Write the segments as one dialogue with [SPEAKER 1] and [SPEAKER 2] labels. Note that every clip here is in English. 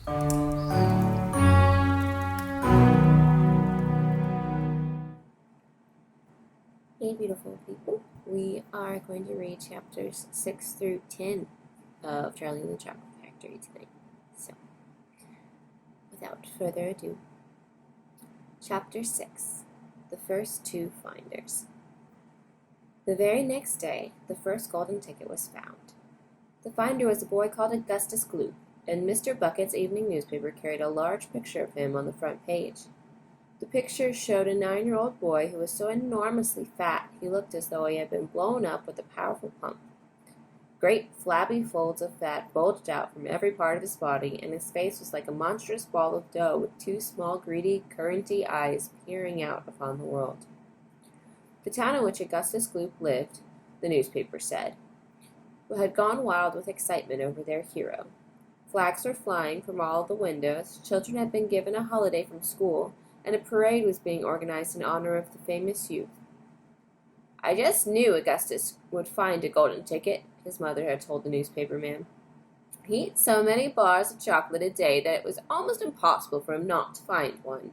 [SPEAKER 1] Hey, beautiful people. We are going to read chapters 6 through 10 of Charlie and the Chocolate Factory tonight. So, without further ado, Chapter 6 The First Two Finders. The very next day, the first golden ticket was found. The finder was a boy called Augustus Gloop, and Mr. Bucket's evening newspaper carried a large picture of him on the front page. The picture showed a 9-year-old boy who was so enormously fat he looked as though he had been blown up with a powerful pump. Great flabby folds of fat bulged out from every part of his body, and his face was like a monstrous ball of dough with two small, greedy, curranty eyes peering out upon the world. The town in which Augustus Gloop lived, the newspaper said, had gone wild with excitement over their hero. Flags were flying from all the windows, children had been given a holiday from school, and a parade was being organized in honor of the famous youth. "I just knew Augustus would find a golden ticket," his mother had told the newspaper man. "He eats so many bars of chocolate a day that it was almost impossible for him not to find one.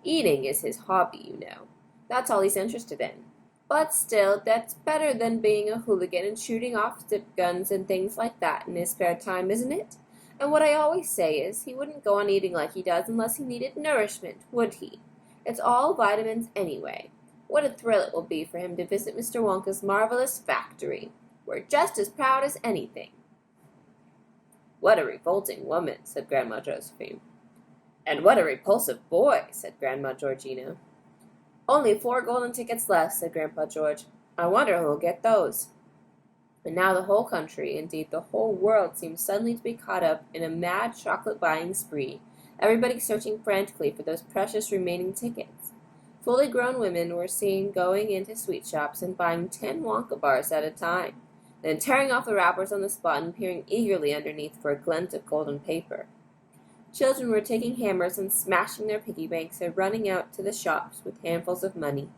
[SPEAKER 1] Eating is his hobby, you know. That's all he's interested in. But still, that's better than being a hooligan and shooting off zip guns and things like that in his spare time, isn't it? And what I always say is, he wouldn't go on eating like he does unless he needed nourishment, would he? It's all vitamins anyway. What a thrill it will be for him to visit Mr. Wonka's marvelous factory. We're just as proud as anything." "What a revolting woman," said Grandma Josephine. "And what a repulsive boy," said Grandma Georgina. "Only 4 golden tickets left," said Grandpa George. "I wonder who'll get those." And now the whole country, indeed the whole world, seemed suddenly to be caught up in a mad chocolate-buying spree, everybody searching frantically for those precious remaining tickets. Fully grown women were seen going into sweet shops and buying 10 Wonka bars at a time, then tearing off the wrappers on the spot and peering eagerly underneath for a glint of golden paper. Children were taking hammers and smashing their piggy banks and running out to the shops with handfuls of money.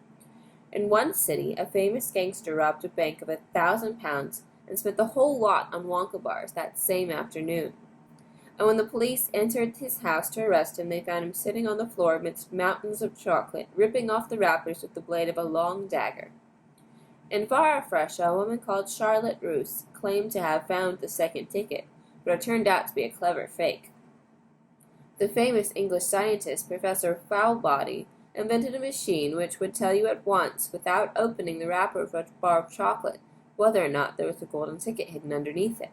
[SPEAKER 1] In one city, a famous gangster robbed a bank of £1,000 and spent the whole lot on Wonka bars that same afternoon. And when the police entered his house to arrest him, they found him sitting on the floor amidst mountains of chocolate, ripping off the wrappers with the blade of a long dagger. In Farafresh, a woman called Charlotte Roos claimed to have found the second ticket, but it turned out to be a clever fake. The famous English scientist, Professor Foulbody, invented a machine which would tell you at once, without opening the wrapper of a bar of chocolate, whether or not there was a golden ticket hidden underneath it.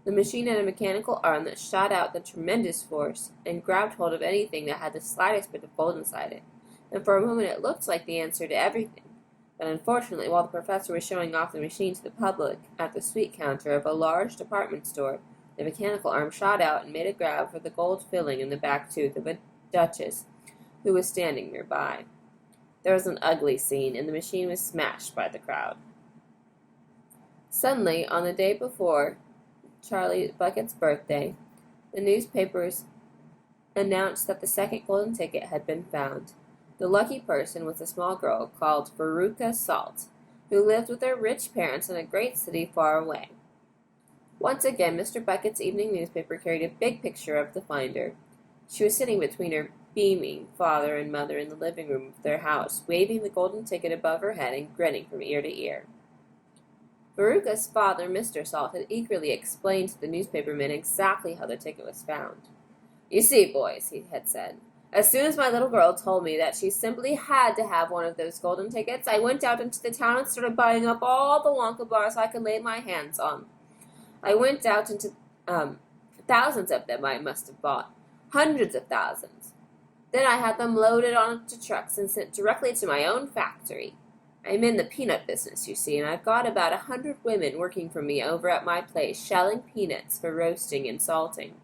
[SPEAKER 1] The machine had a mechanical arm that shot out with tremendous force and grabbed hold of anything that had the slightest bit of gold inside it, and for a moment it looked like the answer to everything. But unfortunately, while the professor was showing off the machine to the public at the sweet counter of a large department store, the mechanical arm shot out and made a grab for the gold filling in the back tooth of a duchess who was standing nearby. There was an ugly scene, and the machine was smashed by the crowd. Suddenly, on the day before Charlie Bucket's birthday, the newspapers announced that the second golden ticket had been found. The lucky person was a small girl called Veruca Salt, who lived with her rich parents in a great city far away. Once again, Mr. Bucket's evening newspaper carried a big picture of the finder. She was sitting between her beaming father and mother in the living room of their house, waving the golden ticket above her head and grinning from ear to ear. Veruca's father, Mr. Salt, had eagerly explained to the newspapermen exactly how the ticket was found. "You see, boys," he had said, "as soon as my little girl told me that she simply had to have one of those golden tickets, I went out into the town and started buying up all the Wonka bars I could lay my hands on. I went out into thousands of them I must have bought, hundreds of thousands. Then I had them loaded onto trucks and sent directly to my own factory. I'm in the peanut business, you see, and I've got about 100 women working for me over at my place, shelling peanuts for roasting and salting.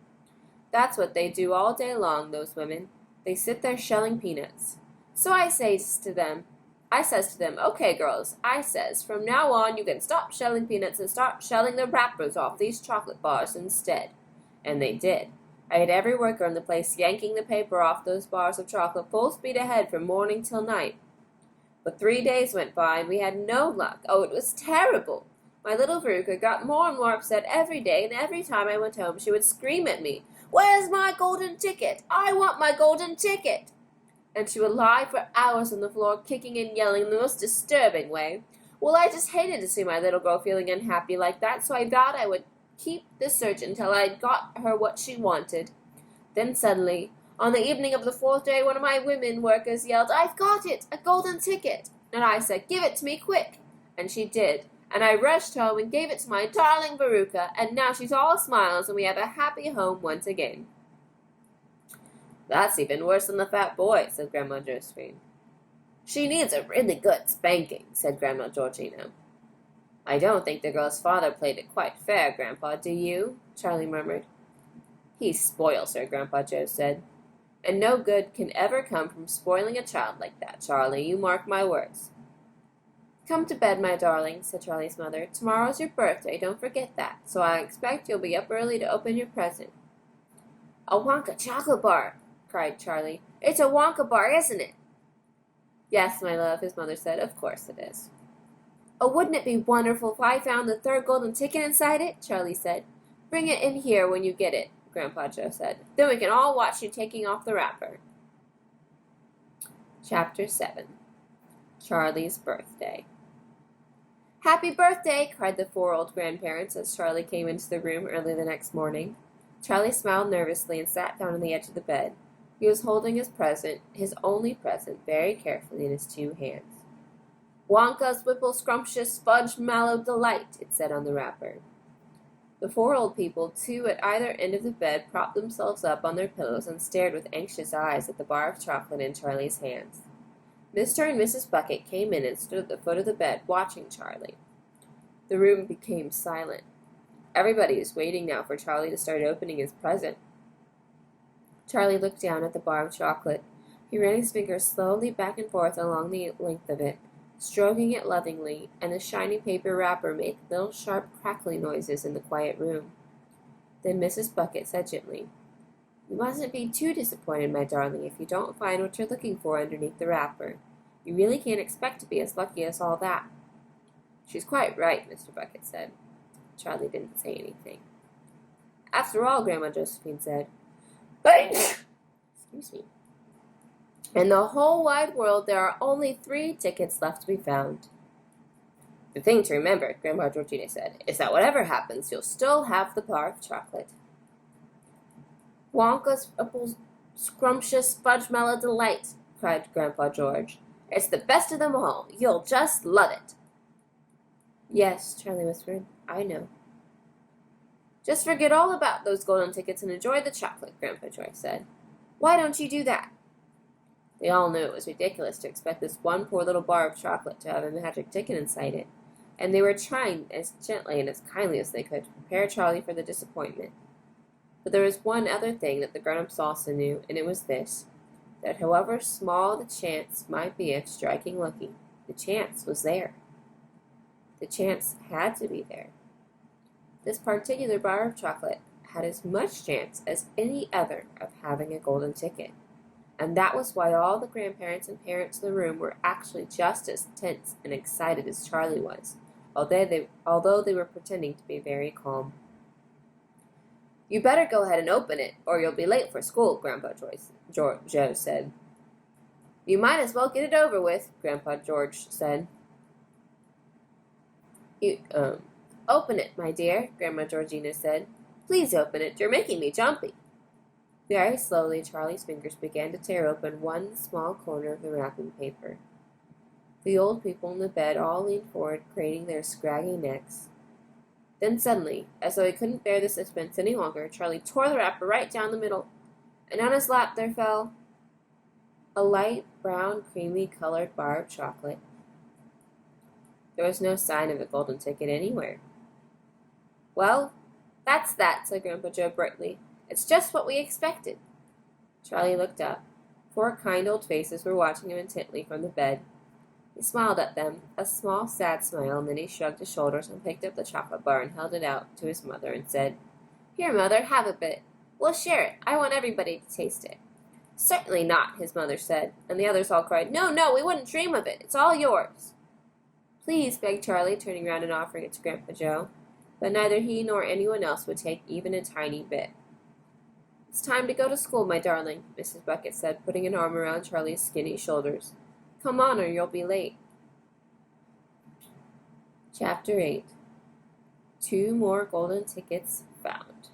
[SPEAKER 1] That's what they do all day long, those women. They sit there shelling peanuts. So I says to them, okay, girls, I says, from now on you can stop shelling peanuts and start shelling the wrappers off these chocolate bars instead." And they did. I had every worker in the place yanking the paper off those bars of chocolate full speed ahead from morning till night. But 3 days went by, and we had no luck. Oh, it was terrible! My little Veruca got more and more upset every day, and every time I went home she would scream at me, "Where's my golden ticket? I want my golden ticket!" And she would lie for hours on the floor, kicking and yelling in the most disturbing way. Well, I just hated to see my little girl feeling unhappy like that, so I vowed I would keep the search until I had got her what she wanted. Then suddenly, on the evening of the fourth day, one of my women workers yelled, "I've got it! A golden ticket!" And I said, "Give it to me, quick!" And she did. And I rushed home and gave it to my darling Veruca, and now she's all smiles and we have a happy home once again. "That's even worse than the fat boy," said Grandma Josephine. "She needs a really good spanking," said Grandma Georgina. "I don't think the girl's father played it quite fair, Grandpa, do you?" Charlie murmured. "He spoils her," Grandpa Joe said. "And no good can ever come from spoiling a child like that, Charlie, you mark my words." "Come to bed, my darling," said Charlie's mother. "Tomorrow's your birthday, don't forget that, so I expect you'll be up early to open your present." "A Wonka chocolate bar!" cried Charlie. "It's a Wonka bar, isn't it?" "Yes, my love," his mother said. "Of course it is." "Oh, wouldn't it be wonderful if I found the third golden ticket inside it?" Charlie said. "Bring it in here when you get it," Grandpa Joe said. "Then we can all watch you taking off the wrapper." Chapter 7. Charlie's Birthday. "Happy birthday!" cried the four old grandparents as Charlie came into the room early the next morning. Charlie smiled nervously and sat down on the edge of the bed. He was holding his present, his only present, very carefully in his two hands. "Wonka's Whipple Scrumptious Fudge Mallow Delight," it said on the wrapper. The four old people, two at either end of the bed, propped themselves up on their pillows and stared with anxious eyes at the bar of chocolate in Charlie's hands. Mr. and Mrs. Bucket came in and stood at the foot of the bed, watching Charlie. The room became silent. Everybody was waiting now for Charlie to start opening his present. Charlie looked down at the bar of chocolate. He ran his fingers slowly back and forth along the length of it, stroking it lovingly, and the shiny paper wrapper made little sharp crackling noises in the quiet room. Then Mrs. Bucket said gently, "You mustn't be too disappointed, my darling, if you don't find what you're looking for underneath the wrapper. You really can't expect to be as lucky as all that." "She's quite right," Mr. Bucket said. Charlie didn't say anything. "After all," Grandma Josephine said, excuse me, "in the whole wide world there are only 3 tickets left to be found." "The thing to remember," Grandma Georgina said, "is that whatever happens, you'll still have the bar of chocolate." "Wonka's Scrumptious Fudge Mallow Delight," cried Grandpa George. "It's the best of them all. You'll just love it." "Yes," Charlie whispered, "I know." "Just forget all about those golden tickets and enjoy the chocolate," Grandpa George said. "Why don't you do that?" They all knew it was ridiculous to expect this one poor little bar of chocolate to have a magic ticket inside it, and they were trying as gently and as kindly as they could to prepare Charlie for the disappointment. But there was one other thing that the grown-ups also knew, and it was this, that however small the chance might be of striking lucky, the chance was there. The chance had to be there. This particular bar of chocolate had as much chance as any other of having a golden ticket, and that was why all the grandparents and parents in the room were actually just as tense and excited as Charlie was, although they were pretending to be very calm. "You better go ahead and open it, or you'll be late for school," Grandpa Joe said. "You might as well get it over with," Grandpa George said. "Open it, my dear," Grandma Georgina said. "Please open it. You're making me jumpy." Very slowly, Charlie's fingers began to tear open one small corner of the wrapping paper. The old people in the bed all leaned forward, craning their scraggy necks. Then suddenly, as though he couldn't bear the suspense any longer, Charlie tore the wrapper right down the middle, and on his lap there fell a light brown, creamy-colored bar of chocolate. There was no sign of a golden ticket anywhere. "Well, that's that," said Grandpa Joe brightly. "It's just what we expected." Charlie looked up. 4 kind old faces were watching him intently from the bed. He smiled at them, a small, sad smile, and then he shrugged his shoulders and picked up the chocolate bar and held it out to his mother and said, "Here, Mother, have a bit. We'll share it. I want everybody to taste it." "Certainly not," his mother said, and the others all cried, "No, no, we wouldn't dream of it. It's all yours." Please, begged Charlie, turning round and offering it to Grandpa Joe. But neither he nor anyone else would take even a tiny bit. It's time to go to school, my darling, Mrs. Bucket said, putting an arm around Charlie's skinny shoulders. Come on, or you'll be late. Chapter 8. 2 more golden tickets found.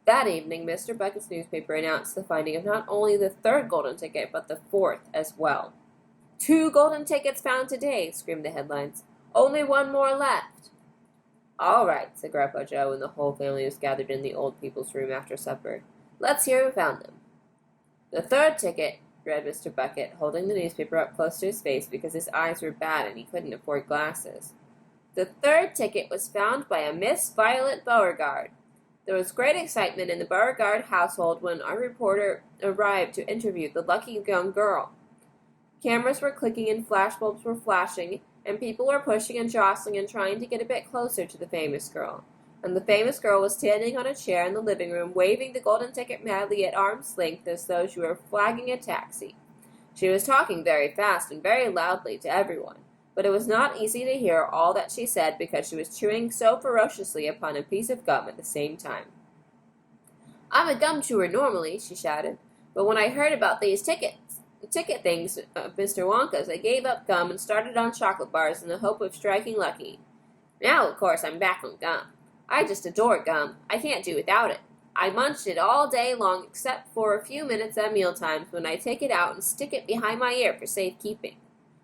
[SPEAKER 1] That evening, Mr. Bucket's newspaper announced the finding of not only the 3rd golden ticket, but the 4th as well. 2 golden tickets found today, screamed the headlines. Only 1 more left. All right, said Grandpa Joe, when the whole family was gathered in the old people's room after supper. Let's hear who found them. The 3rd ticket, read Mr. Bucket, holding the newspaper up close to his face because his eyes were bad and he couldn't afford glasses. The 3rd ticket was found by a Miss Violet Beauregard. There was great excitement in the Beauregard household when our reporter arrived to interview the lucky young girl. Cameras were clicking and flashbulbs were flashing, and people were pushing and jostling and trying to get a bit closer to the famous girl. And the famous girl was standing on a chair in the living room, waving the golden ticket madly at arm's length as though she were flagging a taxi. She was talking very fast and very loudly to everyone, but it was not easy to hear all that she said because she was chewing so ferociously upon a piece of gum at the same time. I'm a gum chewer normally, she shouted, but when I heard about these ticket things Mr. Wonka's, I gave up gum and started on chocolate bars in the hope of striking lucky. Now, of course, I'm back on gum. I just adore gum. I can't do without it. I munch it all day long except for a few minutes at mealtimes when I take it out and stick it behind my ear for safekeeping.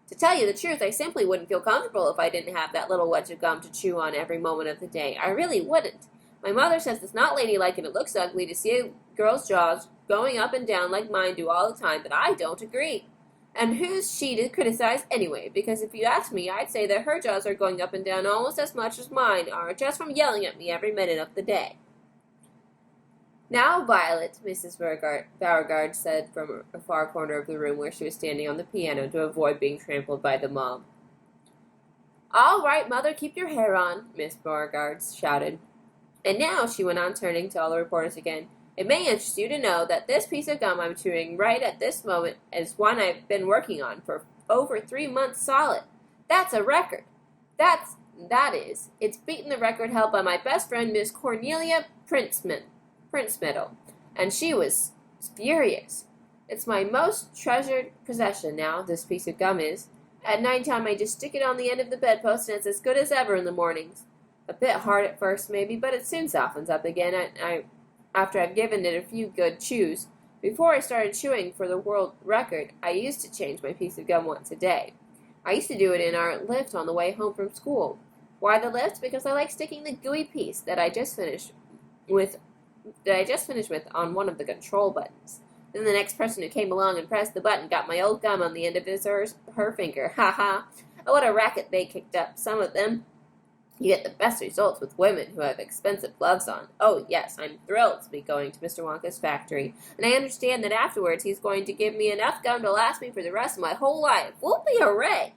[SPEAKER 1] To tell you the truth, I simply wouldn't feel comfortable if I didn't have that little wedge of gum to chew on every moment of the day. I really wouldn't. My mother says it's not ladylike and it looks ugly to see a girl's jaws going up and down like mine do all the time, but I don't agree. And who's she to criticize anyway? Because if you ask me, I'd say that her jaws are going up and down almost as much as mine are, just from yelling at me every minute of the day. Now, Violet, Mrs. Beauregard said from a far corner of the room where she was standing on the piano to avoid being trampled by the mob. All right, Mother, keep your hair on, Miss Beauregard shouted. And now, she went on, turning to all the reporters again, it may interest you to know that this piece of gum I'm chewing right at this moment is one I've been working on for over 3 months solid. That's a record. That is. It's beaten the record held by my best friend, Miss Cornelia Princemeadow, and she was furious. It's my most treasured possession now, this piece of gum is. At night time I just stick it on the end of the bedpost and it's as good as ever in the mornings. A bit hard at first, maybe, but it soon softens up again after I've given it a few good chews. Before I started chewing for the world record, I used to change my piece of gum once a day. I used to do it in our lift on the way home from school. Why the lift? Because I like sticking the gooey piece that I just finished with on one of the control buttons. Then the next person who came along and pressed the button got my old gum on the end of her finger. Ha ha! Oh, what a racket they kicked up, some of them. You get the best results with women who have expensive gloves on. Oh, yes, I'm thrilled to be going to Mr. Wonka's factory, and I understand that afterwards he's going to give me enough gum to last me for the rest of my whole life. Whoopee hooray!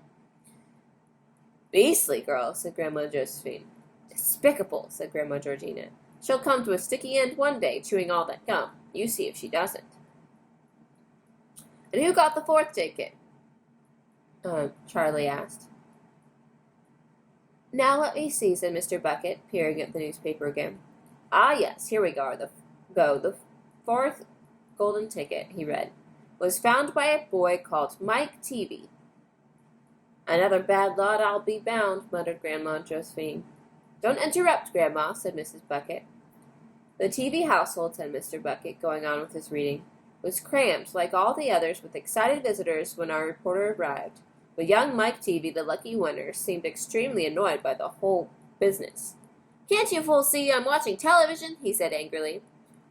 [SPEAKER 1] Beastly girl, said Grandma Josephine. Despicable, said Grandma Georgina. She'll come to a sticky end one day, chewing all that gum. You see if she doesn't. And who got the 4th ticket? Charlie asked. Now let me see, said Mr. Bucket, peering at the newspaper again. Ah, yes, here we go. The 4th golden ticket, he read, was found by a boy called Mike Teavee. Another bad lot, I'll be bound, muttered Grandma Josephine. Don't interrupt, Grandma, said Mrs. Bucket. The Teavee household, said Mr. Bucket, going on with his reading, was crammed, like all the others, with excited visitors when our reporter arrived. But young Mike Teavee, the lucky winner, seemed extremely annoyed by the whole business. Can't you fools see I'm watching television? He said angrily.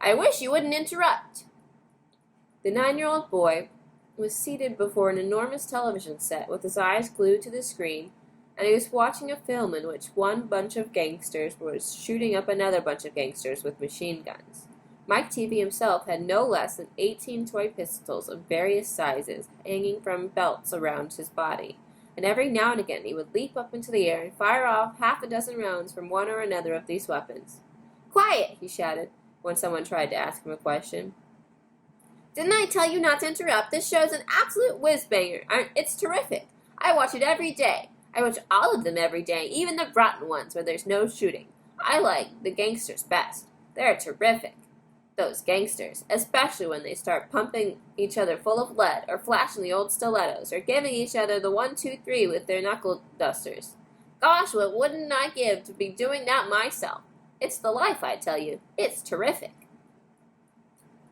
[SPEAKER 1] I wish you wouldn't interrupt. The 9-year-old boy was seated before an enormous television set with his eyes glued to the screen, and he was watching a film in which one bunch of gangsters was shooting up another bunch of gangsters with machine guns. Mike Teavee himself had no less than 18 toy pistols of various sizes hanging from belts around his body, and every now and again he would leap up into the air and fire off half a dozen rounds from one or another of these weapons. Quiet, he shouted, when someone tried to ask him a question. Didn't I tell you not to interrupt? This show's an absolute whiz-banger. It's terrific. I watch it every day. I watch all of them every day, even the rotten ones where there's no shooting. I like the gangsters best. They're terrific. Those gangsters, especially when they start pumping each other full of lead, or flashing the old stilettos, or giving each other the 1, 2, 3 with their knuckle dusters. Gosh, what wouldn't I give to be doing that myself? It's the life, I tell you. It's terrific.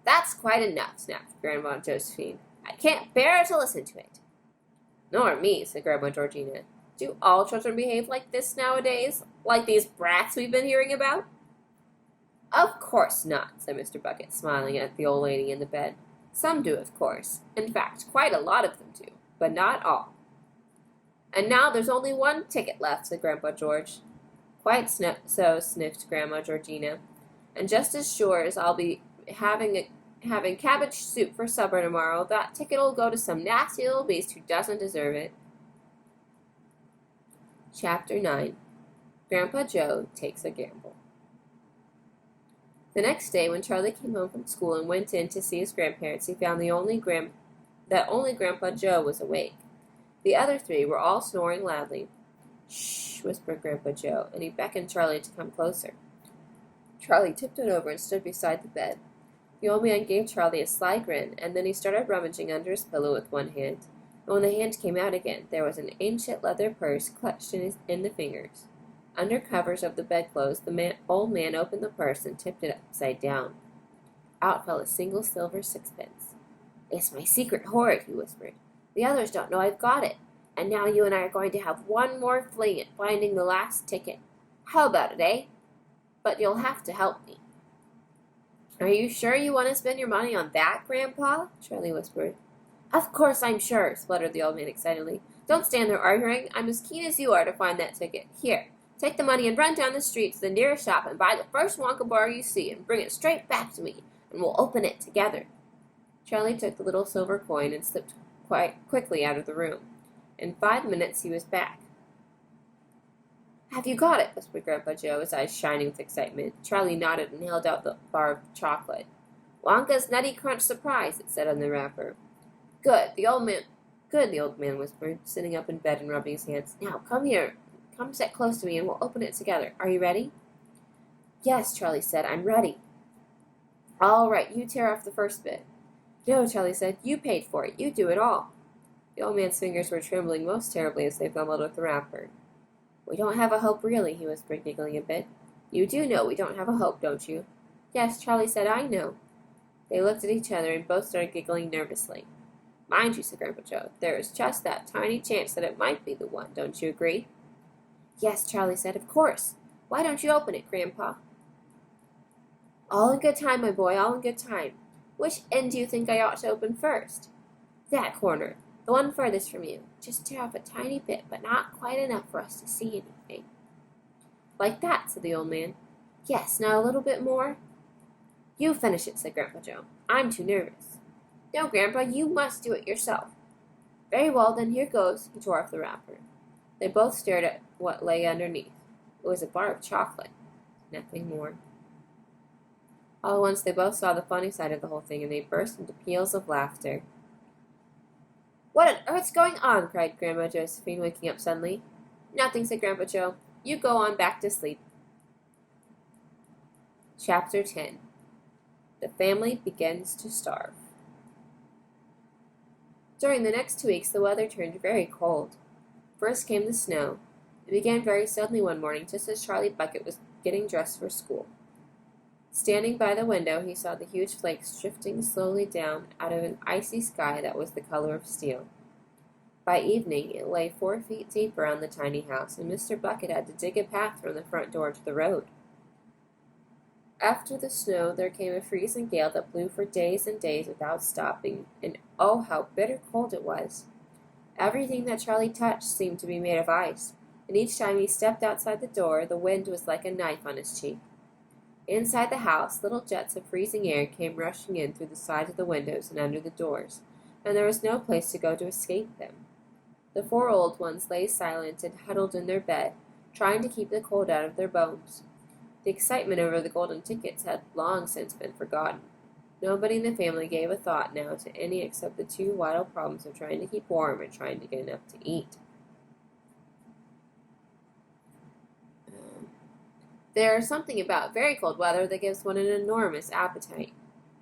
[SPEAKER 1] That's quite enough, snapped Grandma Josephine. I can't bear to listen to it. Nor me, said Grandma Georgina. Do all children behave like this nowadays? Like these brats we've been hearing about? Of course not, said Mr. Bucket, smiling at the old lady in the bed. Some do, of course. In fact, quite a lot of them do, but not all. And now there's only one ticket left, said Grandpa George. Quite so, sniffed Grandma Georgina. And just as sure as I'll be having cabbage soup for supper tomorrow, that ticket'll go to some nasty little beast who doesn't deserve it. Chapter 9. Grandpa Joe Takes a Gamble. The next day, when Charlie came home from school and went in to see his grandparents, he found that only Grandpa Joe was awake. The other three were all snoring loudly. Shh, whispered Grandpa Joe, and he beckoned Charlie to come closer. Charlie tiptoed over and stood beside the bed. The old man gave Charlie a sly grin, and then he started rummaging under his pillow with one hand. And when the hand came out again, there was an ancient leather purse clutched in the fingers. Under covers of the bedclothes, the old man opened the purse and tipped it upside down. Out fell a single silver sixpence. It's my secret hoard, he whispered. The others don't know I've got it. And now you and I are going to have one more fling at finding the last ticket. How about it, eh? But you'll have to help me. Are you sure you want to spend your money on that, Grandpa? Charlie whispered. Of course I'm sure, spluttered the old man excitedly. Don't stand there arguing. I'm as keen as you are to find that ticket. Here, take the money and run down the street to the nearest shop and buy the first Wonka bar you see and bring it straight back to me, and we'll open it together. Charlie took the little silver coin and slipped quite quickly out of the room. In 5 minutes he was back. Have you got it? Whispered Grandpa Joe, his eyes shining with excitement. Charlie nodded and held out the bar of chocolate. Wonka's Nutty Crunch Surprise, it said on the wrapper. Good, the old man whispered, sitting up in bed and rubbing his hands. Now, come here. Come sit close to me and we'll open it together. Are you ready? Yes, Charlie said. I'm ready. All right, you tear off the first bit. No, Charlie said. You paid for it. You do it all. The old man's fingers were trembling most terribly as they fumbled with the wrapper. We don't have a hope, really, he whispered, giggling a bit. You do know we don't have a hope, don't you? Yes, Charlie said, I know. They looked at each other and both started giggling nervously. Mind you, said Grandpa Joe, there is just that tiny chance that it might be the one, don't you agree? Yes, Charlie said, of course. Why don't you open it, Grandpa? All in good time, my boy, all in good time. Which end do you think I ought to open first? That corner. The one furthest from you. Just tear off a tiny bit, but not quite enough for us to see anything. Like that, said the old man. Yes, now a little bit more. You finish it, said Grandpa Joe. I'm too nervous. No, Grandpa, you must do it yourself. Very well, then here goes. He tore off the wrapper. They both stared at what lay underneath. It was a bar of chocolate. Nothing more. All at once they both saw the funny side of the whole thing, and they burst into peals of laughter. What on earth's going on? Cried Grandma Josephine, waking up suddenly. Nothing, said Grandpa Joe. You go on back to sleep. Chapter 10. The family begins to starve. During the next 2 weeks, the weather turned very cold. First came the snow. It began very suddenly one morning, just as Charlie Bucket was getting dressed for school. Standing by the window, he saw the huge flakes drifting slowly down out of an icy sky that was the color of steel. By evening, it lay 4 feet deep around the tiny house, and Mr. Bucket had to dig a path from the front door to the road. After the snow, there came a freezing gale that blew for days and days without stopping, and oh, how bitter cold it was! Everything that Charlie touched seemed to be made of ice, and each time he stepped outside the door, the wind was like a knife on his cheek. Inside the house, little jets of freezing air came rushing in through the sides of the windows and under the doors, and there was no place to go to escape them. The 4 old ones lay silent and huddled in their bed, trying to keep the cold out of their bones. The excitement over the golden tickets had long since been forgotten. Nobody in the family gave a thought now to any except the two vital problems of trying to keep warm and trying to get enough to eat. There's something about very cold weather that gives one an enormous appetite.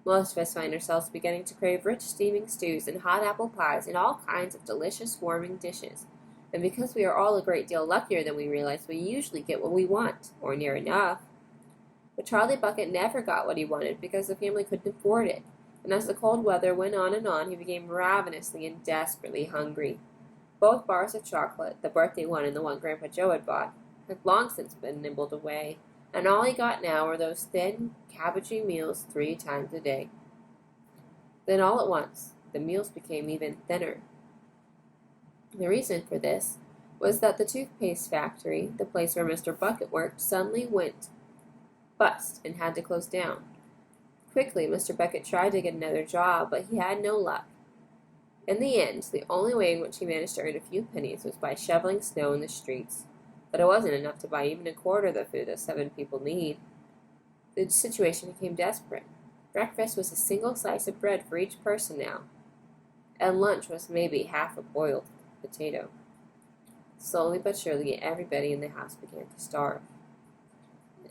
[SPEAKER 1] Most of us find ourselves beginning to crave rich steaming stews and hot apple pies and all kinds of delicious warming dishes. And because we are all a great deal luckier than we realize, we usually get what we want, or near enough. But Charlie Bucket never got what he wanted because the family couldn't afford it, and as the cold weather went on, he became ravenously and desperately hungry. Both bars of chocolate, the birthday one and the one Grandpa Joe had bought, had long since been nibbled away, and all he got now were those thin, cabbagey meals 3 times a day. Then all at once, the meals became even thinner. The reason for this was that the toothpaste factory, the place where Mr. Bucket worked, suddenly went bust and had to close down. Quickly, Mr. Bucket tried to get another job, but he had no luck. In the end, the only way in which he managed to earn a few pennies was by shoveling snow in the streets. But it wasn't enough to buy even a quarter of the food that 7 people need. The situation became desperate. Breakfast was a single slice of bread for each person now, and lunch was maybe half a boiled potato. Slowly but surely, everybody in the house began to starve.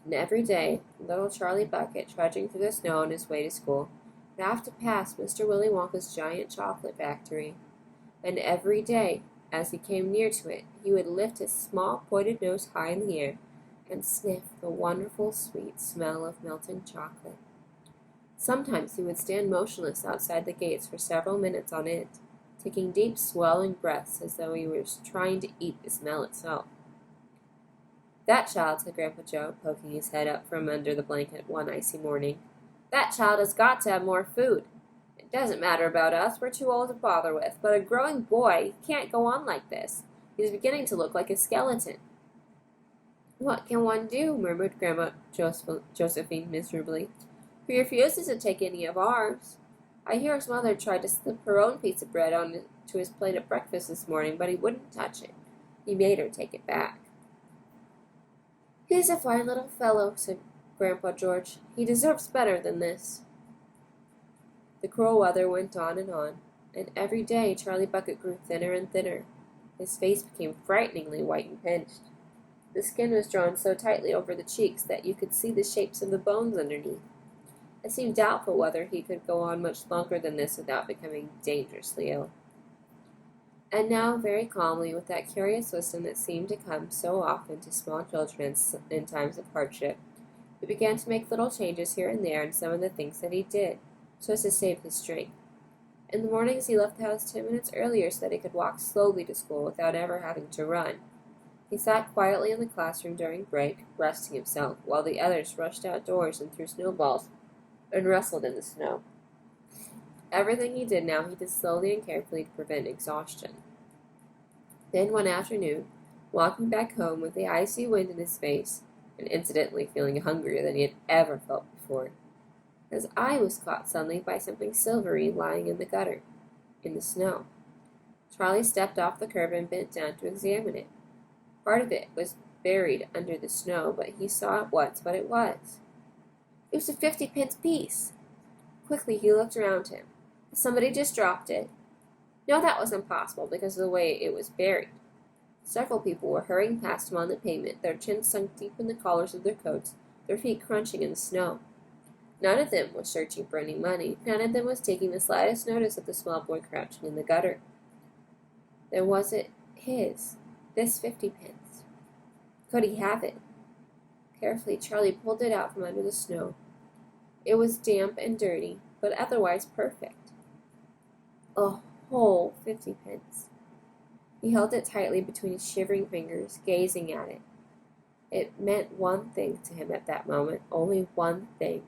[SPEAKER 1] And every day, little Charlie Bucket, trudging through the snow on his way to school, would have to pass Mr. Willy Wonka's giant chocolate factory. And every day, as he came near to it, he would lift his small pointed nose high in the air and sniff the wonderful sweet smell of melting chocolate. Sometimes he would stand motionless outside the gates for several minutes on end, taking deep swelling breaths as though he was trying to eat the smell itself. "That child," said Grandpa Joe, poking his head up from under the blanket one icy morning, "that child has got to have more food. It doesn't matter about us, we're too old to bother with, but a growing boy can't go on like this. He's beginning to look like a skeleton." "What can one do?" murmured Grandma Josephine miserably. "He refuses to take any of ours. I hear his mother tried to slip her own piece of bread onto his plate at breakfast this morning, but he wouldn't touch it. He made her take it back." "He's a fine little fellow," said Grandpa George. "He deserves better than this." The cruel weather went on, and every day Charlie Bucket grew thinner and thinner. His face became frighteningly white and pinched. The skin was drawn so tightly over the cheeks that you could see the shapes of the bones underneath. It seemed doubtful whether he could go on much longer than this without becoming dangerously ill. And now, very calmly, with that curious wisdom that seemed to come so often to small children in times of hardship, he began to make little changes here and there in some of the things that he did, so as to save his strength. In the mornings he left the house 10 minutes earlier so that he could walk slowly to school without ever having to run. He sat quietly in the classroom during break, resting himself, while the others rushed outdoors and threw snowballs and wrestled in the snow. Everything he did now he did slowly and carefully to prevent exhaustion. Then one afternoon, walking back home with the icy wind in his face, and incidentally feeling hungrier than he had ever felt before, his eye was caught suddenly by something silvery lying in the gutter, in the snow. Charlie stepped off the curb and bent down to examine it. Part of it was buried under the snow, but he saw at once what it was. It was a 50-pence piece. Quickly he looked around him. Had somebody just dropped it? No, that was impossible because of the way it was buried. Several people were hurrying past him on the pavement, their chins sunk deep in the collars of their coats, their feet crunching in the snow. None of them was searching for any money. None of them was taking the slightest notice of the small boy crouching in the gutter. Then was it his, this 50-pence? Could he have it? Carefully, Charlie pulled it out from under the snow. It was damp and dirty, but otherwise perfect. A whole 50-pence. He held it tightly between his shivering fingers, gazing at it. It meant one thing to him at that moment, only one thing.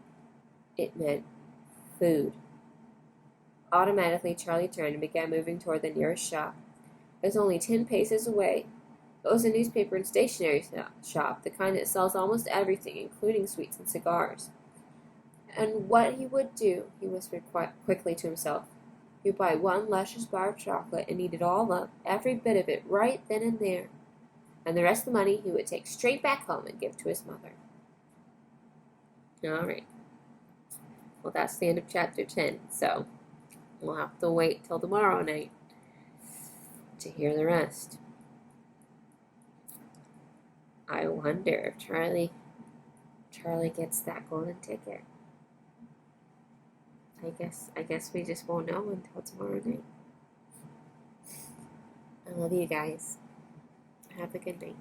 [SPEAKER 1] It meant food. Automatically, Charlie turned and began moving toward the nearest shop. It was only 10 paces away. It was a newspaper and stationery shop, the kind that sells almost everything, including sweets and cigars. And what he would do, he whispered quickly to himself. He would buy one luscious bar of chocolate and eat it all up, every bit of it, right then and there. And the rest of the money he would take straight back home and give to his mother. All right. Well, that's the end of chapter 10, so we'll have to wait till tomorrow night to hear the rest. I wonder if Charlie gets that golden ticket. I guess we just won't know until tomorrow night. I love you guys. Have a good night.